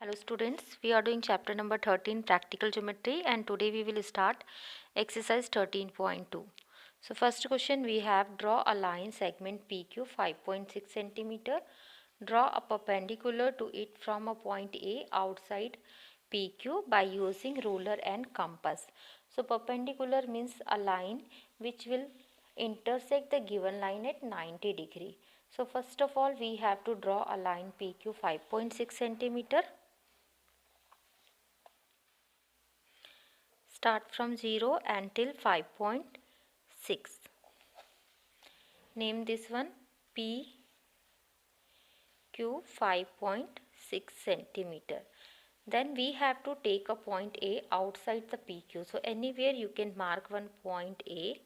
Hello students, we are doing chapter number 13 practical geometry and today we will start exercise 13.2. So first question we have, draw a line segment PQ 5.6 cm. Draw a perpendicular to it from a point A outside PQ by using ruler and compass. So perpendicular means a line which will intersect the given line at 90 degree. So first of all we have to draw a line PQ 5.6 cm. Start from 0 until 5.6. Name this one PQ 5.6 centimeter. Then we have to take a point A outside the PQ. So anywhere you can mark one point A,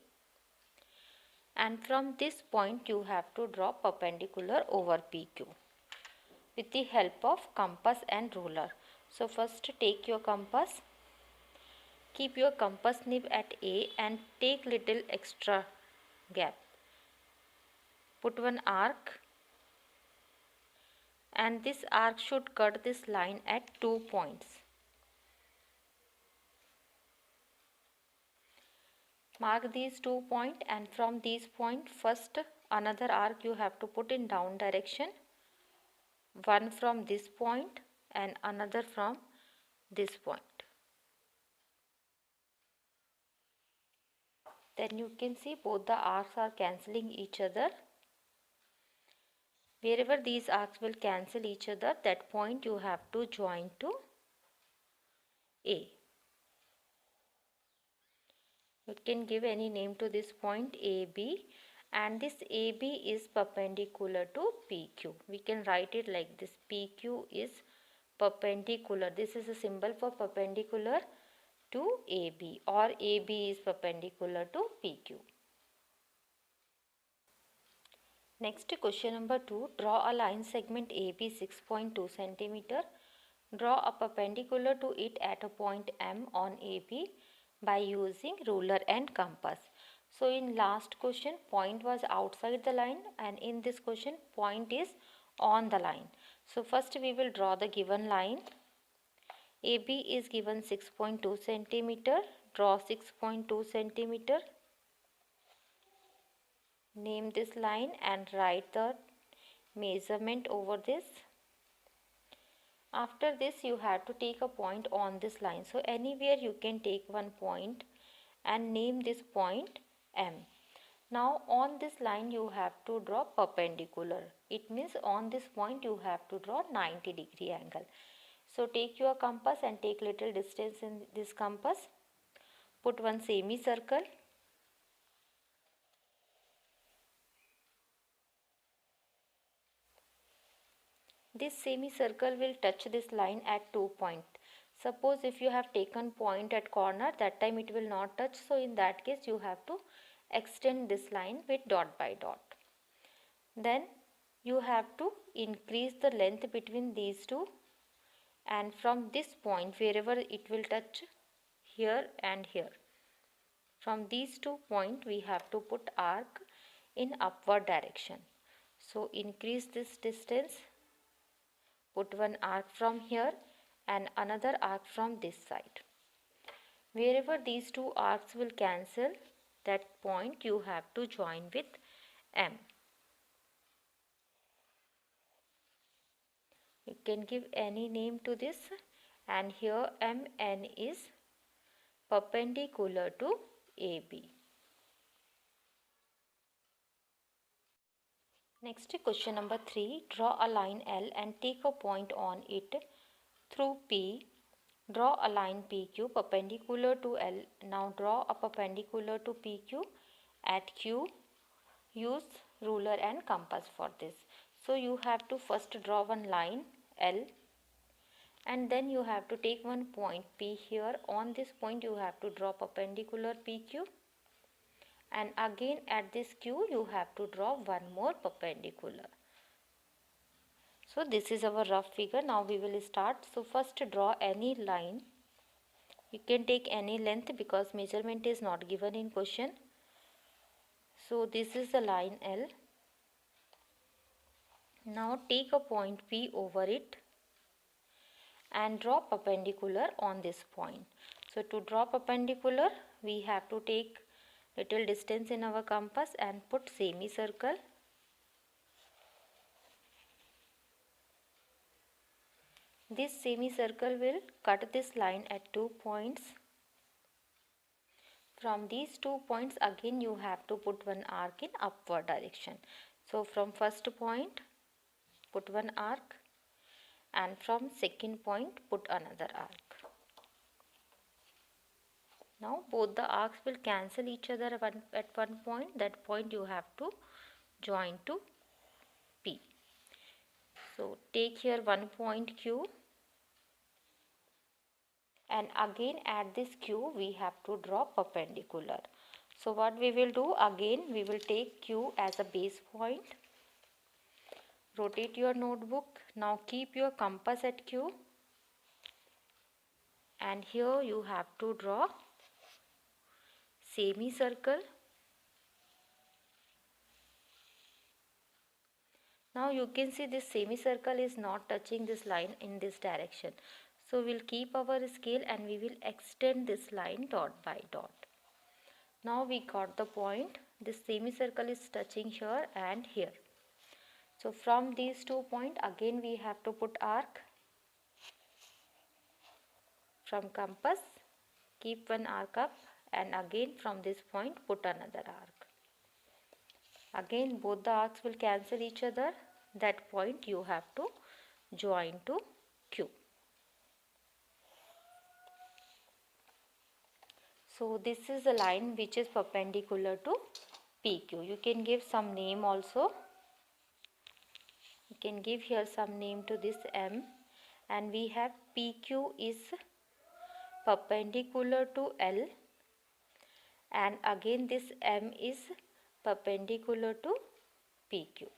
and from this point you have to draw perpendicular over PQ with the help of compass and ruler. So first take your compass. Keep your compass nib at A and take little extra gap. Put one arc and this arc should cut this line at 2 points. Mark these 2 points and from these points first another arc you have to put in down direction. One from this point and another from this point. Then you can see both the arcs are cancelling each other. Wherever these arcs will cancel each other, that point you have to join to A. You can give any name to this point AB, and this AB is perpendicular to PQ. We can write it like this: PQ is perpendicular. This is a symbol for perpendicular to AB, or AB is perpendicular to PQ. Next, question number 2. Draw a line segment AB 6.2 cm. Draw a perpendicular to it at a point M on AB by using ruler and compass. So in last question point was outside the line, and in this question point is on the line. So first we will draw the given line. AB is given 6.2 cm. Draw 6.2 cm. Name this line and write the measurement over this. After this you have to take a point on this line. So anywhere you can take one point and name this point M. Now on this line you have to draw perpendicular. It means on this point you have to draw 90 degree angle. So take your compass and take little distance in this compass. Put one semicircle. This semicircle will touch this line at 2 points. Suppose if you have taken point at corner, that time it will not touch. So in that case you have to extend this line with dot by dot. Then you have to increase the length between these two, and from this point wherever it will touch, here and here, from these 2 points we have to put arc in upward direction. So increase this distance. Put one arc from here and another arc from this side. Wherever these two arcs will cancel, that point you have to join with M. You can give any name to this, and here MN is perpendicular to AB. Next, question number 3. Draw a line L and take a point on it through P. Draw a line PQ perpendicular to L. Now draw a perpendicular to PQ at Q. Use ruler and compass for this. So you have to first draw one line L, and then you have to take one point P here. On this point you have to draw perpendicular PQ, and again at this Q you have to draw one more perpendicular. So this is our rough figure. Now we will start. So first draw any line. You can take any length because measurement is not given in question. So this is the line L. Now take a point P over it and draw perpendicular on this point. So to draw perpendicular, we have to take little distance in our compass and put semicircle. This semicircle will cut this line at 2 points. From these 2 points again you have to put one arc in upward direction. So from first point put one arc, and from second point put another arc. Now both the arcs will cancel each other at one point. That point you have to join to P. So take here one point Q, and again at this Q we have to draw perpendicular. So what we will do, again we will take Q as a base point. Rotate your notebook. Now keep your compass at Q, and here you have to draw semicircle. Now you can see this semicircle is not touching this line in this direction. So we'll keep our scale and we will extend this line dot by dot. Now we got the point. This semicircle is touching here and here. So from these 2 points again we have to put arc. From compass keep one arc up, and again from this point put another arc. Again both the arcs will cancel each other. That point you have to join to Q. So this is a line which is perpendicular to PQ. You can give some name also. You can give here some name to this M, and we have PQ is perpendicular to L, and again this M is perpendicular to PQ.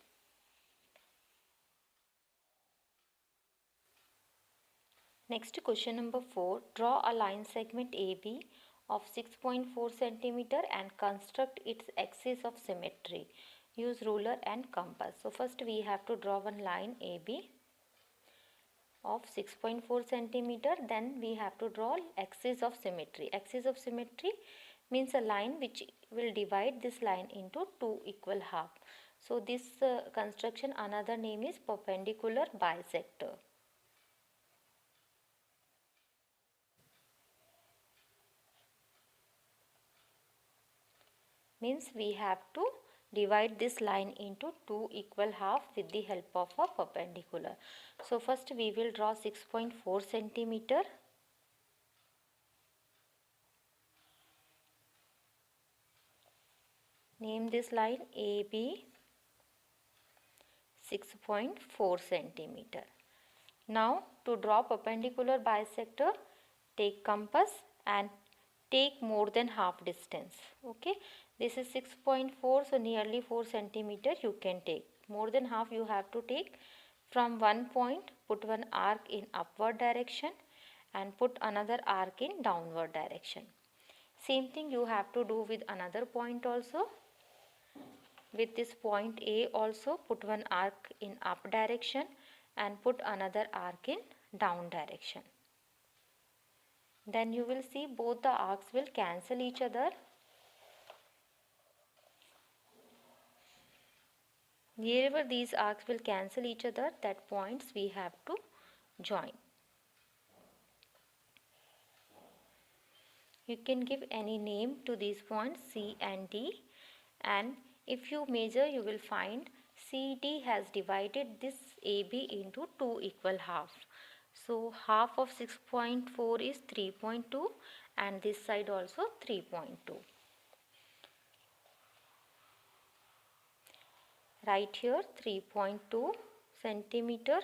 Next, question number 4. Draw a line segment AB of 6.4 cm and construct its axis of symmetry. Use ruler and compass. So first we have to draw one line AB of 6.4 cm. Then we have to draw axis of symmetry. Axis of symmetry means a line which will divide this line into two equal halves. So this construction, another name is perpendicular bisector. Means we have to divide this line into two equal halves with the help of a perpendicular. So first we will draw 6.4 cm. Name this line AB 6.4 cm. Now to draw perpendicular bisector, take compass and take more than half distance. Okay, this is 6.4, so nearly 4 cm you can take. More than half you have to take. From one point put one arc in upward direction and put another arc in downward direction. Same thing you have to do with another point also. With this point A also put one arc in up direction and put another arc in down direction. Then you will see both the arcs will cancel each other. Wherever these arcs will cancel each other, that points we have to join. You can give any name to these points C and D, and if you measure you will find CD has divided this AB into two equal halves. So half of 6.4 is 3.2 and this side also 3.2. Write here 3.2 centimeter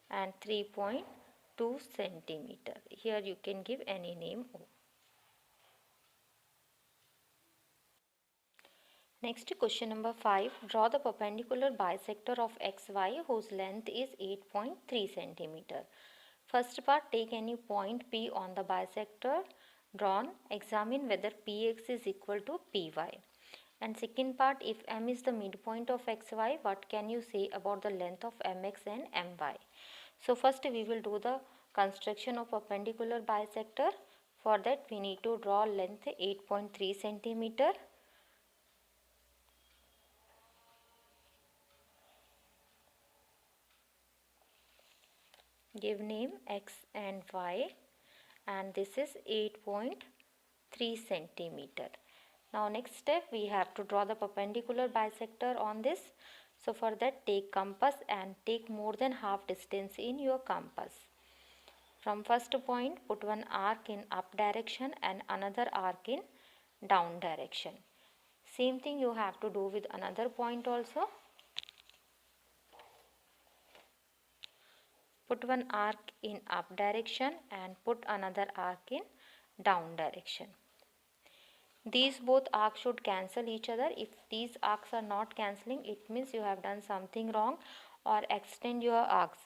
and 3.2 centimeter. Here you can give any name. Next, question number 5. Draw the perpendicular bisector of XY whose length is 8.3 centimeter. First part, take any point P on the bisector drawn. Examine whether PX is equal to PY. And second part, if M is the midpoint of XY, what can you say about the length of MX and MY? So first we will do the construction of perpendicular bisector. For that we need to draw length 8.3 centimeter. Give name x and y, and this is 8.3 centimeter. Now next step, we have to draw the perpendicular bisector on this. So for that, take compass and take more than half distance in your compass. From first point, put one arc in up direction and another arc in down direction. Same thing you have to do with another point also. Put one arc in up direction and put another arc in down direction. These both arcs should cancel each other. If these arcs are not cancelling, it means you have done something wrong, or extend your arcs.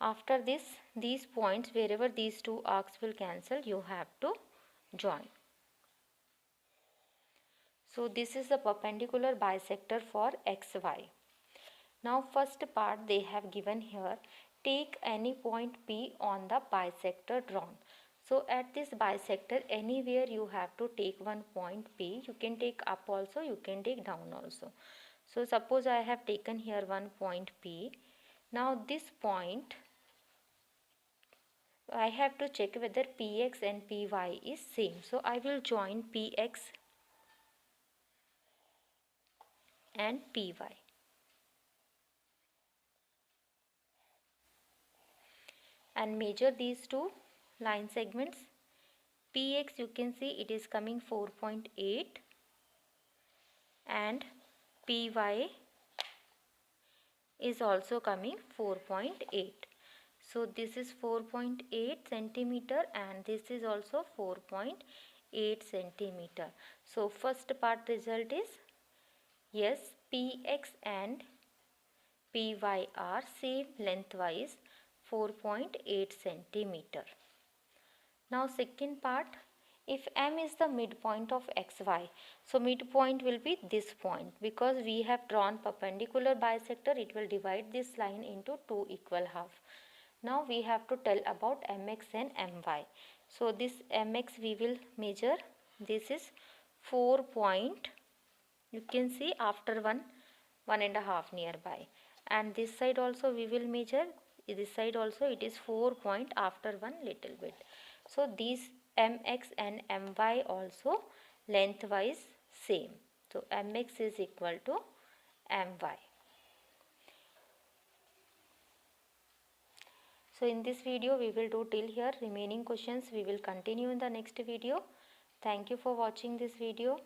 After this, these points, wherever these two arcs will cancel, you have to join. So this is the perpendicular bisector for XY. Now first part they have given here, take any point P on the bisector drawn. So at this bisector, anywhere you have to take one point P. You can take up also, you can take down also. So suppose I have taken here one point P. Now this point, I have to check whether Px and Py is same. So I will join Px and Py. And measure these two line segments. Px, you can see it is coming 4.8 and Py is also coming 4.8. So this is 4.8 centimeter and this is also 4.8 centimeter. So first part result is yes, Px and Py are same lengthwise, 4.8 centimeter. Now second part, if M is the midpoint of XY, so midpoint will be this point. Because we have drawn perpendicular bisector, it will divide this line into two equal half. Now we have to tell about MX and MY. So this MX we will measure. This is 4 point. You can see after 1.5 nearby. And this side also we will measure. This side also it is 4 point after one little bit. So these MX and MY also lengthwise same. So MX is equal to MY. So in this video we will do till here. Remaining questions we will continue in the next video. Thank you for watching this video.